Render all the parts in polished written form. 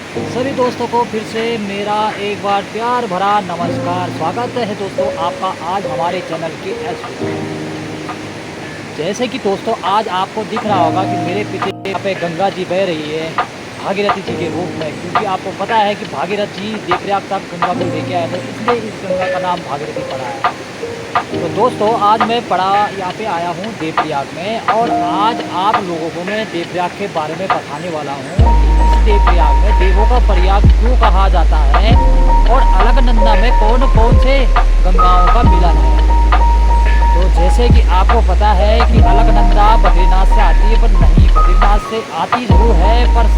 सभी दोस्तों को फिर से मेरा एक बार प्यार भरा नमस्कार। स्वागत है दोस्तों आपका आज हमारे चैनल के एस। जैसे कि दोस्तों आज आपको दिख रहा होगा कि मेरे पीछे यहाँ पे गंगा जी बह रही है भागीरथी जी के रूप में, क्योंकि आपको पता है कि भागीरथ जी देवप्रयाग तक गंगा को लेके आए थे, इसलिए इस गंगा का नाम भागीरथी पड़ा है। तो दोस्तों आज मैं यहाँ पे आया हूँ देवप्रयाग में, और आज आप लोगों को मैं देवप्रयाग के बारे में बताने वाला हूँ। इस देवप्रयाग में देवों का प्रयाग क्यों कहा जाता है और अलकनंदा में कौन कौन से गंगाओं का मिलन है। तो जैसे कि आपको पता है कि अलकनंदा बद्रीनाथ से आती है, पर नहीं, बद्रीनाथ से आती जरूर है पर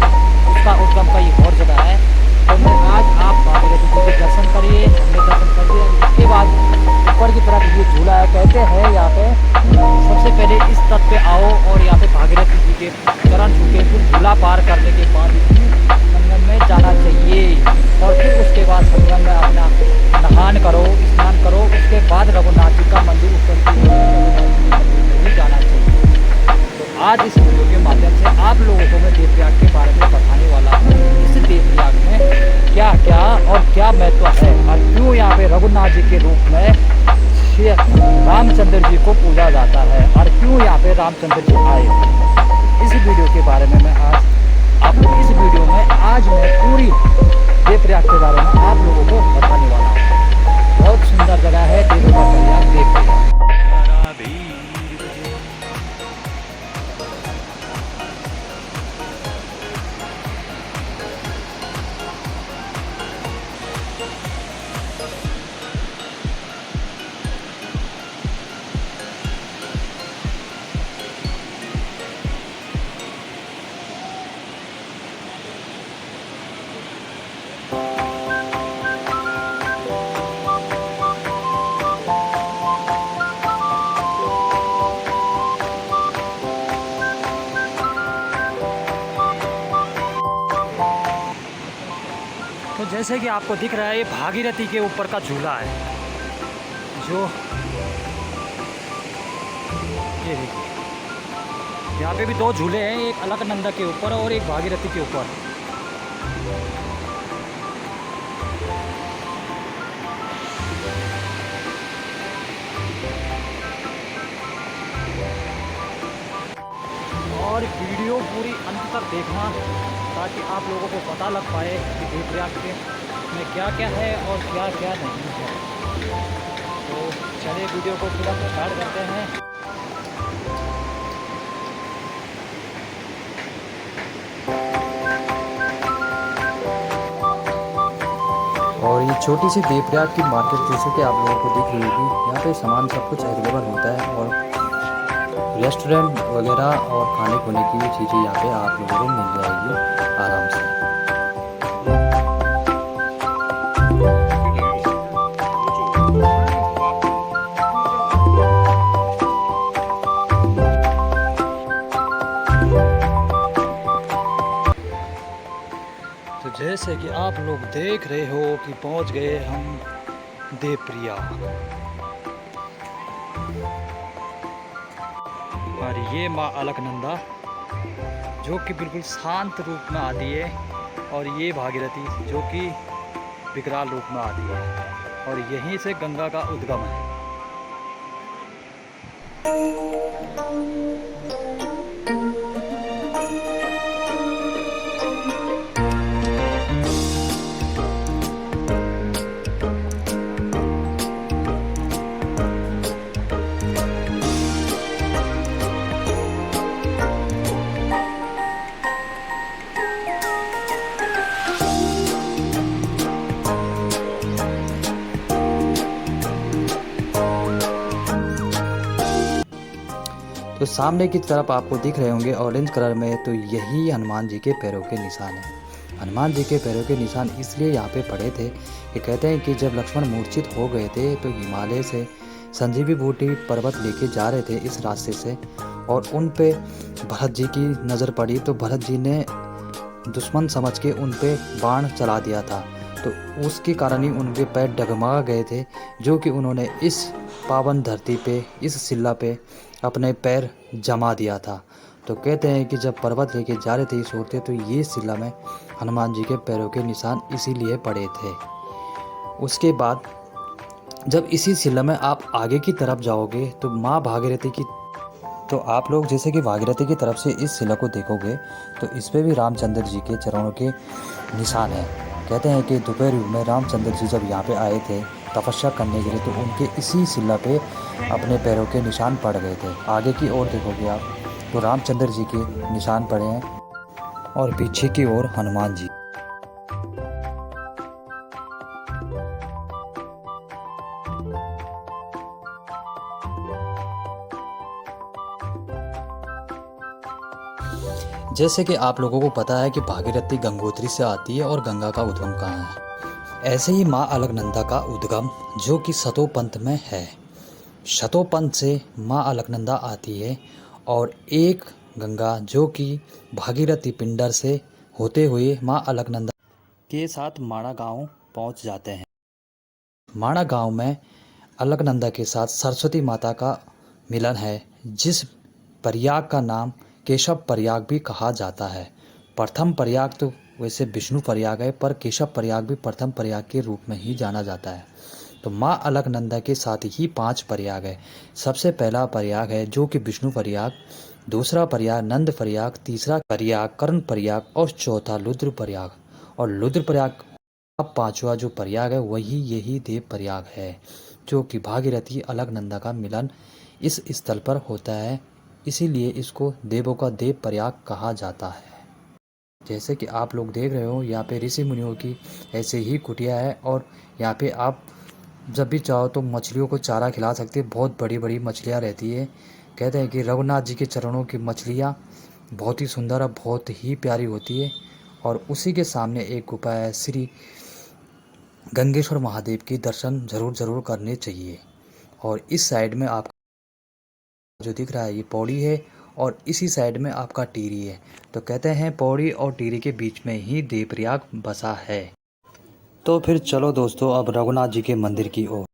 उसका उद्गम कहीं और जगह है। तो मैं आज आप भागीरथी जी के दर्शन करिए, हमने दर्शन कर दिया। इसके बाद ऊपर की तरफ ये झूला है, कहते हैं यहाँ पे सबसे पहले इस तट पे आओ और यहाँ पे भागीरथी जी के चरण छू के फिर झूला पार करने के बाद संगम में जाना चाहिए, और फिर उसके बाद संगम में अपना नहान करो, स्नान करो। उसके बाद रघुनाथ जी का मंदिर ऊपर भी जाना चाहिए। तो आज इस वीडियो के माध्यम से आप लोगों को मैं देवप्रयाग के बारे में बताने वाला हूँ। इस देवप्रयाग में क्या क्या और क्या महत्व है, और क्यों यहाँ पे रघुनाथ जी के रूप में श्री रामचंद्र जी को पूजा जाता है, और क्यों यहाँ पे रामचंद्र जी आए। इस वीडियो के बारे में मैं आज आपको इस वीडियो में आज मैं पूरी देवप्रयाग के बारे में आप लोगों को बताने वाला हूँ। बहुत सुंदर जगह है देवप्रयाग। तो जैसे कि आपको दिख रहा है ये भागीरथी के ऊपर का झूला है, जो ये देखिए यहाँ पे भी दो झूले हैं, एक अलकनंदा के ऊपर और एक भागीरथी के ऊपर। और वीडियो पूरी अंत तक देखना ताकि आप लोगों को पता लग पाए कि देवप्रयाग में क्या क्या है और क्या क्या नहीं है। तो चलिए वीडियो को तुरंत स्टार्ट करते हैं। और ये छोटी सी देवप्रयाग की मार्केट जैसे कि आप लोगों को दिख रही होगी, यहाँ पे सामान सब कुछ अवेलेबल होता है, और रेस्टोरेंट वगैरह और खाने खुने की भी चीज़ें यहाँ पे आप लोगों को मिल जाएगी आराम से। तो जैसे कि आप लोग देख रहे हो कि पहुंच गए हम देवप्रयाग, और ये माँ अलकनंदा जो कि बिल्कुल शांत रूप में आती है, और ये भागीरथी जो कि विकराल रूप में आती है, और यहीं से गंगा का उद्गम है। तो सामने की तरफ आपको दिख रहे होंगे ऑरेंज कलर में, तो यही हनुमान जी के पैरों के निशान है। हनुमान जी के पैरों के निशान इसलिए यहाँ पे पड़े थे कि कहते हैं कि जब लक्ष्मण मूर्छित हो गए थे तो हिमालय से संजीवी बूटी पर्वत लेके जा रहे थे इस रास्ते से, और उन पे भरत जी की नज़र पड़ी, तो भरत जी ने दुश्मन समझ के उन पे बाण चला दिया था। तो उसके कारण ही उनके पैर डगमगा गए थे, जो कि उन्होंने इस पावन धरती पे, इस शिला पे अपने पैर जमा दिया था। तो कहते हैं कि जब पर्वत लेके जा रहे थे इस ओर तो ये शिला में हनुमान जी के पैरों के निशान इसीलिए पड़े थे। उसके बाद जब इसी शिला में आप आगे की तरफ जाओगे तो माँ भागीरथी की, तो आप लोग जैसे कि भागीरथी की तरफ से इस शिला को देखोगे तो इस पे भी रामचंद्र जी के चरणों के निशान हैं। कहते हैं कि दोपहर युग में रामचंद्र जी जब यहाँ पे आए थे तपस्या करने के लिए तो उनके इसी शिला पे अपने पैरों के निशान पड़ गए थे। आगे की ओर देखोगे आप तो रामचंद्र जी के निशान पड़े हैं और पीछे की ओर हनुमान जी। जैसे कि आप लोगों को पता है कि भागीरथी गंगोत्री से आती है और गंगा का उद्गम कहाँ है। ऐसे ही माँ अलकनंदा का उद्गम जो कि सतोपंथ में है। शतोपंथ से माँ अलकनंदा आती है और एक गंगा जो कि भागीरथी पिंडर से होते हुए माँ अलकनंदा के साथ माणा गांव पहुंच जाते हैं। माणा गांव में अलकनंदा के साथ सरस्वती माता का मिलन है, जिस प्रयाग का नाम केशव प्रयाग भी कहा जाता है। प्रथम प्रयाग तो वैसे विष्णु प्रयाग है, पर केशव प्रयाग भी प्रथम प्रयाग के रूप में ही जाना जाता है। तो माँ अलकनंदा के साथ ही 5 प्रयाग है। सबसे पहला प्रयाग है जो कि विष्णु प्रयाग, दूसरा प्रयाग नंद प्रयाग, तीसरा प्रयाग कर्ण प्रयाग और चौथा रुद्र प्रयाग। और रुद्र प्रयाग अब 5वां जो प्रयाग है वही यही देव प्रयाग है, जो कि भागीरथी अलकनंदा का मिलन इस स्थल पर होता है। इसीलिए इसको देवों का देव प्रयाग कहा जाता है। जैसे कि आप लोग देख रहे हो यहाँ पे ऋषि मुनियों की ऐसे ही कुटिया है और यहाँ पे आप जब भी चाहो तो मछलियों को चारा खिला सकते हैं। बहुत बड़ी बड़ी मछलियाँ रहती है। कहते हैं कि रघुनाथ जी के चरणों की मछलियाँ बहुत ही सुंदर और बहुत ही प्यारी होती है। और उसी के सामने एक गुफा है, श्री गंगेश्वर महादेव की दर्शन ज़रूर करने चाहिए। और इस साइड में आप जो दिख रहा है ये पौड़ी है और इसी साइड में आपका टिहरी है। तो कहते हैं पौड़ी और टिहरी के बीच में ही देवप्रयाग बसा है। तो फिर चलो दोस्तों अब रघुनाथ जी के मंदिर की ओर।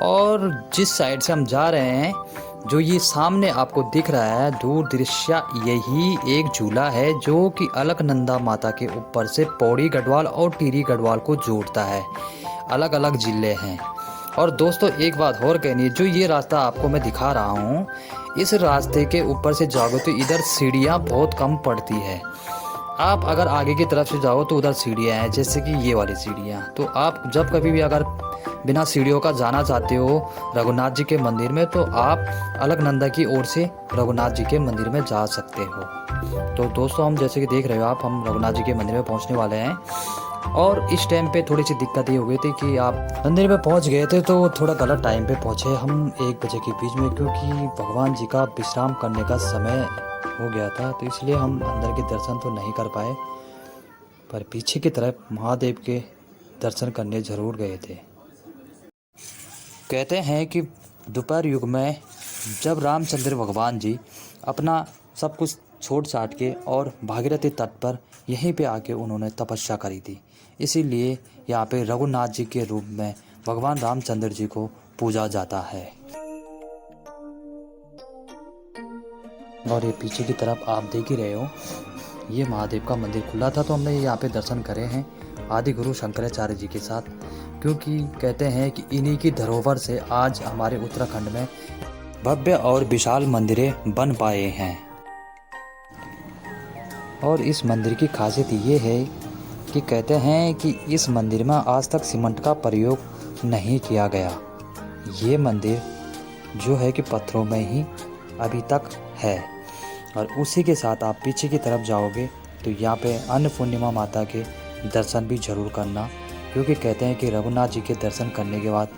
और जिस साइड से हम जा रहे हैं, जो ये सामने आपको दिख रहा है दूर दृश्य, यही एक झूला है जो कि अलकनंदा माता के ऊपर से पौड़ी गढ़वाल और टिहरी गढ़वाल को जोड़ता है। अलग अलग जिले हैं। और दोस्तों एक बात और कहनी है, जो ये रास्ता आपको मैं दिखा रहा हूँ, इस रास्ते के ऊपर से जाओगे तो इधर सीढ़ियाँ बहुत कम पड़ती है। आप अगर आगे की तरफ से जाओ तो उधर सीढ़ियाँ हैं, जैसे कि ये वाली सीढ़ियाँ। तो आप जब कभी भी अगर बिना सीढ़ियों का जाना चाहते हो रघुनाथ जी के मंदिर में तो आप अलकनंदा की ओर से रघुनाथ जी के मंदिर में जा सकते हो। तो दोस्तों हम जैसे कि देख रहे हो आप, हम रघुनाथ जी के मंदिर में पहुंचने वाले हैं। और इस टाइम पे थोड़ी सी दिक्कत ये हो गई थी कि आप मंदिर में पहुंच गए थे तो थोड़ा गलत टाइम पे पहुंचे हम 1 बजे के बीच में, क्योंकि भगवान जी का विश्राम करने का समय हो गया था। तो इसलिए हम अंदर के दर्शन तो नहीं कर पाए, पर पीछे की तरफ महादेव के दर्शन करने ज़रूर गए थे। कहते हैं कि दोपहर युग में जब रामचंद्र भगवान जी अपना सब कुछ छोड़ छाट के और भागीरथी तट पर यहीं पे आके उन्होंने तपस्या करी थी, इसीलिए यहाँ पे रघुनाथ जी के रूप में भगवान रामचंद्र जी को पूजा जाता है। और ये पीछे की तरफ आप देख ही रहे हो, ये महादेव का मंदिर खुला था तो हमने यहाँ पे दर्शन करे हैं आदि गुरु शंकराचार्य जी के साथ, क्योंकि कहते हैं कि इन्हीं की धरोहर से आज हमारे उत्तराखंड में भव्य और विशाल मंदिरें बन पाए हैं। और इस मंदिर की खासियत ये है कि कहते हैं कि इस मंदिर में आज तक सीमेंट का प्रयोग नहीं किया गया। ये मंदिर जो है कि पत्थरों में ही अभी तक है। और उसी के साथ आप पीछे की तरफ जाओगे तो यहाँ पे अन्नपूर्णिमा माता के दर्शन भी ज़रूर करना, क्योंकि कहते हैं कि रघुनाथ जी के दर्शन करने के बाद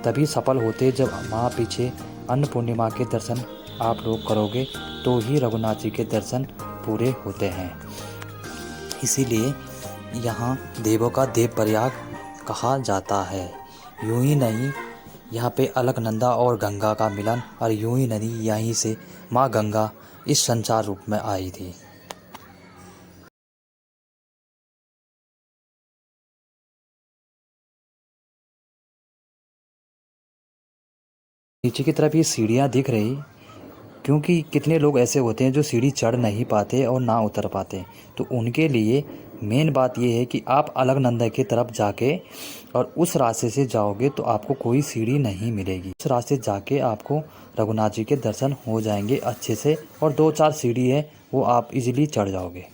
तभी सफल होते जब वहाँ पीछे अन्नपूर्णिमा के दर्शन आप लोग करोगे तो ही रघुनाथ जी के दर्शन पूरे होते हैं। इसीलिए यहाँ देवों का देव प्रयाग कहा जाता है। यूं ही नहीं, यहाँ पे अलकनंदा और गंगा का मिलन, और यूं ही नहीं यहीं से माँ गंगा इस संचार रूप में आई थी। नीचे की तरफ ये सीढ़ियाँ दिख रही, क्योंकि कितने लोग ऐसे होते हैं जो सीढ़ी चढ़ नहीं पाते और ना उतर पाते। तो उनके लिए मेन बात ये है कि आप अलकनंदा की तरफ जाके और उस रास्ते से जाओगे तो आपको कोई सीढ़ी नहीं मिलेगी। उस रास्ते जाके आपको रघुनाथ जी के दर्शन हो जाएंगे अच्छे से, और 2-4 सीढ़ी है वो आप इजीली चढ़ जाओगे।